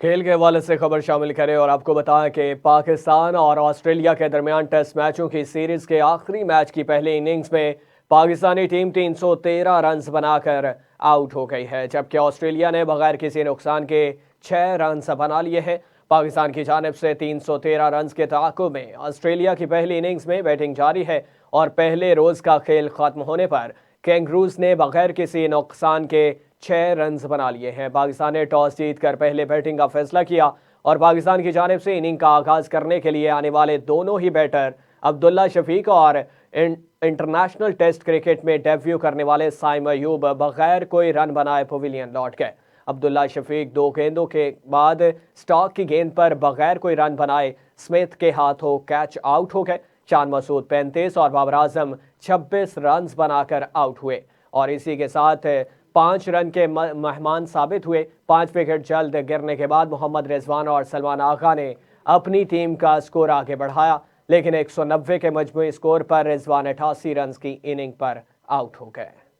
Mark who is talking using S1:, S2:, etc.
S1: کھیل کے حوالے سے خبر شامل کریں اور آپ کو بتائیں کہ پاکستان اور آسٹریلیا کے درمیان ٹیسٹ میچوں کی سیریز کے آخری میچ کی پہلی اننگز میں پاکستانی ٹیم 313 رنز بنا کر آؤٹ ہو گئی ہے، جبکہ آسٹریلیا نے بغیر کسی نقصان کے 6 رنز بنا لیے ہیں۔ پاکستان کی جانب سے 313 رنز کے تعاقب میں آسٹریلیا کی پہلی اننگز میں بیٹنگ جاری ہے اور پہلے روز کا کھیل ختم ہونے پر کینگروز نے بغیر کسی نقصان کے 6 رنز بنا لیے ہیں۔ پاکستان نے ٹاس جیت کر پہلے بیٹنگ کا فیصلہ کیا اور پاکستان کی جانب سے اننگ کا آغاز کرنے کے لیے آنے والے دونوں ہی بیٹر عبداللہ شفیق اور انٹرنیشنل ٹیسٹ کرکٹ میں ڈیبیو کرنے والے سائم ایوب بغیر کوئی رن بنائے پویلین لوٹ گئے۔ عبداللہ شفیق 2 گیندوں کے بعد سٹاک کی گیند پر بغیر کوئی رن بنائے سمتھ کے ہاتھوں کیچ آؤٹ ہو گئے۔ چاند مسعود 35 اور بابر اعظم 26 رنز بنا کر آؤٹ ہوئے اور اسی کے ساتھ 5 رن کے مہمان ثابت ہوئے۔ 5 وکٹ جلد گرنے کے بعد محمد رضوان اور سلمان آغا نے اپنی ٹیم کا سکور آگے بڑھایا، لیکن 190 کے مجموعی سکور پر رضوان 88 رنز کی اننگ پر آؤٹ ہو گئے۔